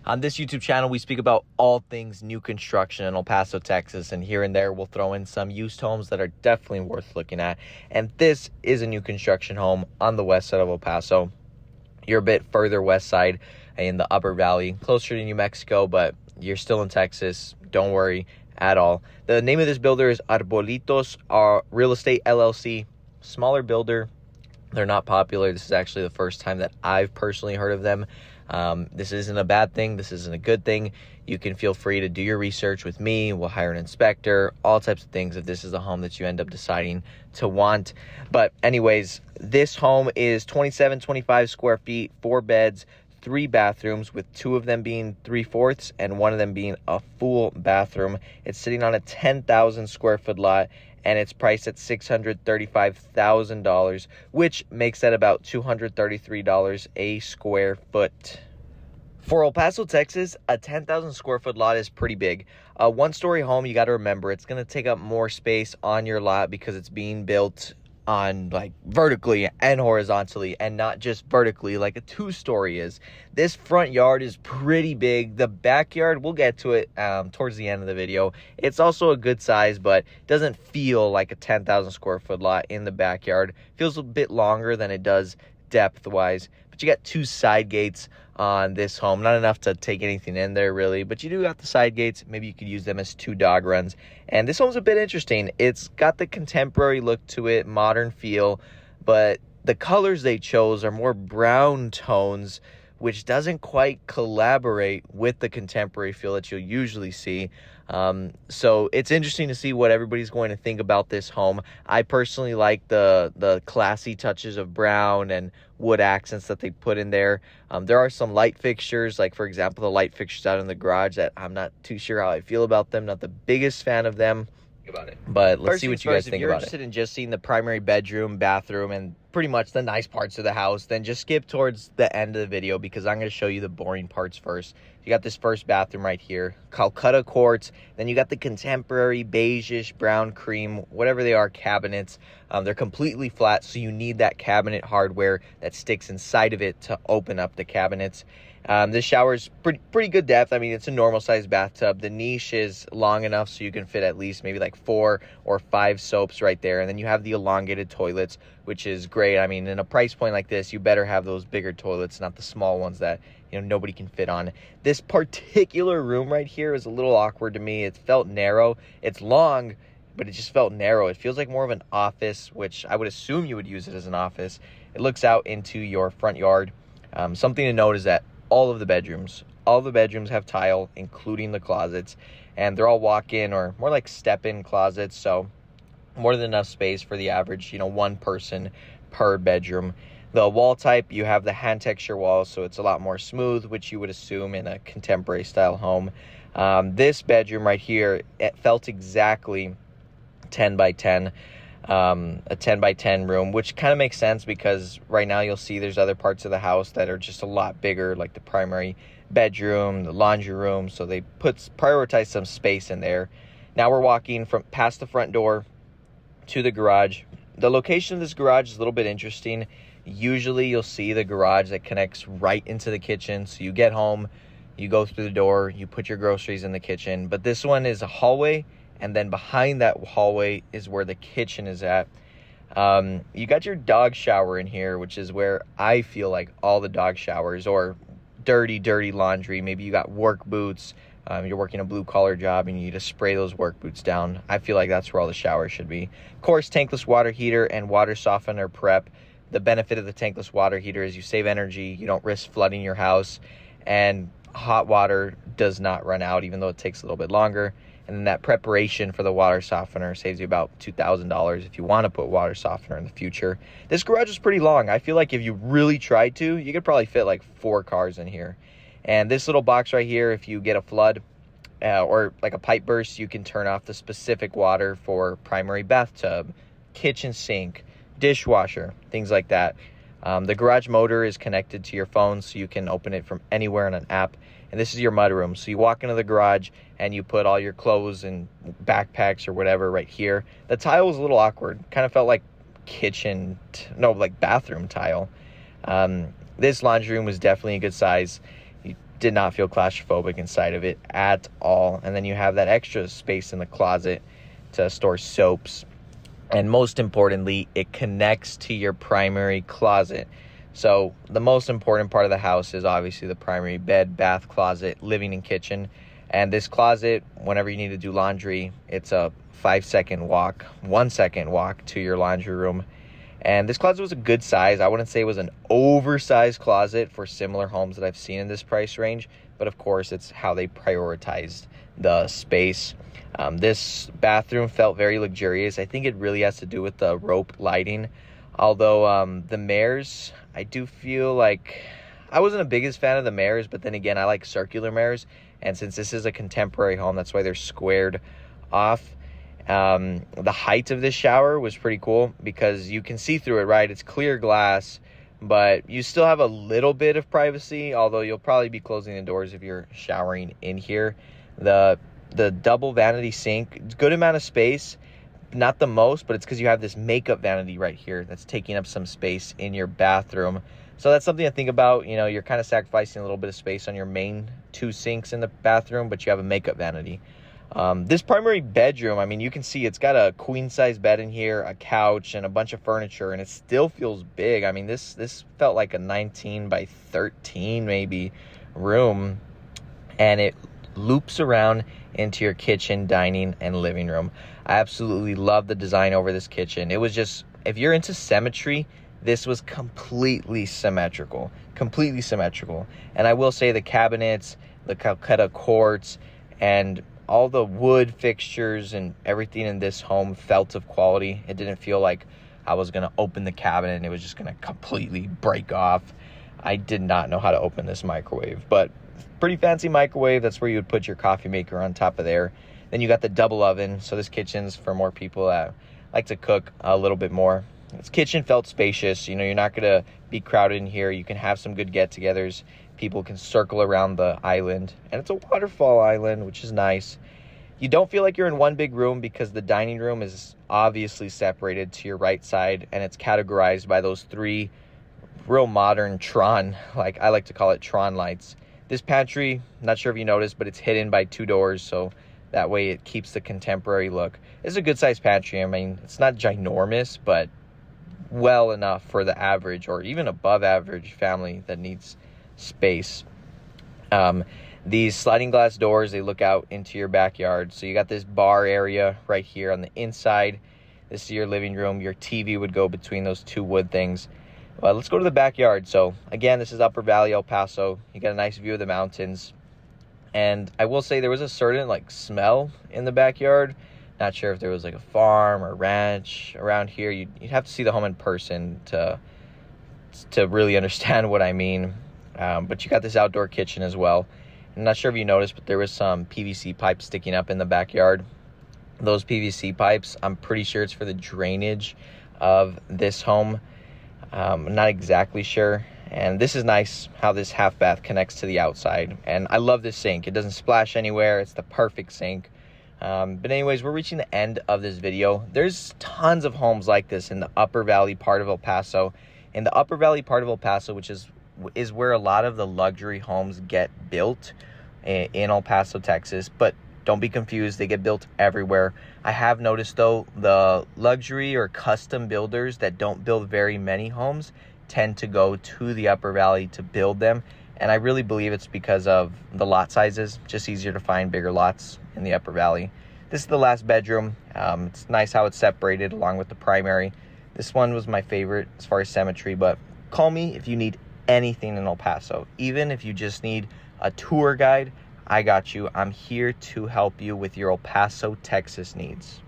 On this YouTube channel, we speak about all things new construction in El Paso, Texas, and here and there we'll throw in some used homes that are definitely worth looking at. And this is a new construction home on the west side of El Paso. You're a bit further west side in the upper valley, closer to New Mexico, but you're still in Texas. Don't worry at all. The name of this builder is Arbolitos Real Estate LLC. Smaller builder. They're not popular. This is actually the first time that I've personally heard of them. This isn't a bad thing. This isn't a good thing. You can feel free to do your research with me. We'll hire an inspector, all types of things if this is a home that you end up deciding to want. But anyways, this home is 2725 square feet, 4 beds, 3 bathrooms, with 2 of them being 3/4 and 1 of them being a full bathroom. It's sitting on a 10,000 square foot lot, and it's priced at $635,000, which makes that about $233 a square foot. For El Paso, Texas, a 10,000 square foot lot is pretty big. A one-story home, you got to remember, it's going to take up more space on your lot because it's being built on like vertically and horizontally, and not just vertically like a 2-story is. This front yard is pretty big. The backyard, we'll get to it towards the end of the video. It's also a good size, but doesn't feel like a 10,000 square foot lot in the backyard. Feels a bit longer than it does depth wise, but you got 2 side gates on this home. Not enough to take anything in there really, but you do got the side gates. Maybe you could use them as 2 dog runs. And this home's a bit interesting. It's got the contemporary look to it, modern feel, but the colors they chose are more brown tones, which doesn't quite collaborate with the contemporary feel that you'll usually see. So it's interesting to see what everybody's going to think about this home. I personally like the classy touches of brown and wood accents that they put in there. There are some light fixtures, like for example, the light fixtures out in the garage that I'm not too sure how I feel about them. Not the biggest fan of them. About it. But let's see what you guys think about it. If you're interested in just seeing the primary bedroom, bathroom, and pretty much the nice parts of the house, then just skip towards the end of the video because I'm going to show you the boring parts first. You got this first bathroom right here, Calcutta quartz. Then you got the contemporary beigeish, brown cream, whatever they are, cabinets. They're completely flat, so you need that cabinet hardware that sticks inside of it to open up the cabinets. This shower is pretty good depth. I mean, it's a normal sized bathtub. The niche is long enough so you can fit at least maybe like 4 or 5 soaps right there. And then you have the elongated toilets, which is great. I mean, in a price point like this, you better have those bigger toilets, not the small ones that, you know, nobody can fit on. This particular room right here is a little awkward to me. It felt narrow. It's long, but it just felt narrow. It feels like more of an office, which I would assume you would use it as an office. It looks out into your front yard. Something to note is that all the bedrooms have tile, including the closets, and they're all walk-in or more like step-in closets, so more than enough space for the average, 1 person per bedroom. The wall type, you have the hand texture walls, so it's a lot more smooth, which you would assume in a contemporary style home. This bedroom right here, it felt exactly 10 by 10. A 10 by 10 room, which kind of makes sense because right now you'll see there's other parts of the house that are just a lot bigger, like the primary bedroom, the laundry room, so they prioritize some space in there. Now we're walking from past the front door to the garage. The location of this garage is a little bit interesting. Usually you'll see the garage that connects right into the kitchen, so you get home, you go through the door, you put your groceries in the kitchen, but this one is a hallway, and then behind that hallway is where the kitchen is at. You got your dog shower in here, which is where I feel like all the dog showers, or dirty laundry. Maybe you got work boots. You're working a blue-collar job and you need to spray those work boots down. I feel like that's where all the showers should be. Of course, tankless water heater and water softener prep. The benefit of the tankless water heater is you save energy. You don't risk flooding your house. And hot water does not run out, even though it takes a little bit longer. And then that preparation for the water softener saves you about $2,000 if you want to put water softener in the future. This garage is pretty long. I feel like if you really tried to, you could probably fit like 4 cars in here. And this little box right here, if you get a flood or like a pipe burst, you can turn off the specific water for primary bathtub, kitchen sink, dishwasher, things like that. The garage motor is connected to your phone, so you can open it from anywhere in an app. And this is your mudroom. So you walk into the garage and you put all your clothes and backpacks or whatever right here. The tile was a little awkward. Kind of felt like bathroom tile. This laundry room was definitely a good size. did not feel claustrophobic inside of it at all. And then you have that extra space in the closet to store soaps. And most importantly, it connects to your primary closet. So the most important part of the house is obviously the primary bed, bath, closet, living and kitchen. And this closet, whenever you need to do laundry, it's a 5-second walk, 1-second walk to your laundry room. And this closet was a good size. I wouldn't say it was an oversized closet for similar homes that I've seen in this price range. But of course, it's how they prioritized the space. This bathroom felt very luxurious. I think it really has to do with the rope lighting. Although the mirrors, I do feel like I wasn't the biggest fan of the mirrors, but then again, I like circular mirrors. And since this is a contemporary home, that's why they're squared off. The height of this shower was pretty cool because you can see through it, right? It's clear glass, but you still have a little bit of privacy, although you'll probably be closing the doors if you're showering in here. The double vanity sink, good amount of space, not the most, but it's because you have this makeup vanity right here that's taking up some space in your bathroom. So that's something to think about. You know, you're kind of sacrificing a little bit of space on your main 2 sinks in the bathroom, but you have a makeup vanity. This primary bedroom, I mean, you can see it's got a queen size bed in here, a couch, and a bunch of furniture, and it still feels big. I mean, this felt like a 19 by 13 maybe room, and it loops around into your kitchen, dining, and living room. I absolutely love the design over this kitchen. It was just, if you're into symmetry, this was completely symmetrical. And I will say the cabinets, the Calcutta quartz, and all the wood fixtures and everything in this home felt of quality. It didn't feel like I was going to open the cabinet and it was just going to completely break off. I did not know how to open this microwave, but pretty fancy microwave. That's where you would put your coffee maker on top of there. Then you got the double oven. So this kitchen's for more people that like to cook a little bit more. This kitchen felt spacious. You know, you're not going to be crowded in here. You can have some good get-togethers. People can circle around the island. And it's a waterfall island, which is nice. You don't feel like you're in one big room because the dining room is obviously separated to your right side. And it's categorized by those 3 real modern Tron, like I like to call it Tron lights. This pantry, not sure if you noticed, but it's hidden by 2 doors. So that way it keeps the contemporary look. It's a good sized pantry. I mean, it's not ginormous, but well enough for the average or even above average family that needs space. These sliding glass doors, they look out into your backyard. So you got this bar area right here on the inside. This is your living room. Your TV would go between those 2 wood things. Well, let's go to the backyard. So again, this is Upper Valley, El Paso. You got a nice view of the mountains. And I will say there was a certain like smell in the backyard. Not sure if there was like a farm or ranch around here. You'd have to see the home in person to really understand what I mean. But you got this outdoor kitchen as well. I'm not sure if you noticed, but there was some PVC pipes sticking up in the backyard. Those PVC pipes, I'm pretty sure it's for the drainage of this home. I'm not exactly sure. And this is nice how this half bath connects to the outside. And I love this sink. It doesn't splash anywhere. It's the perfect sink. But anyways, we're reaching the end of this video. There's tons of homes like this in the Upper Valley part of El Paso. In the Upper Valley part of El Paso, which is where a lot of the luxury homes get built in El Paso, Texas. But don't be confused, they get built everywhere. I have noticed though, the luxury or custom builders that don't build very many homes tend to go to the Upper Valley to build them. And I really believe it's because of the lot sizes. Just easier to find bigger lots in the Upper Valley. This is the last bedroom. It's nice how it's separated along with the primary. This one was my favorite as far as symmetry, but call me if you need anything in El Paso. Even if you just need a tour guide, I got you. I'm here to help you with your El Paso, Texas needs.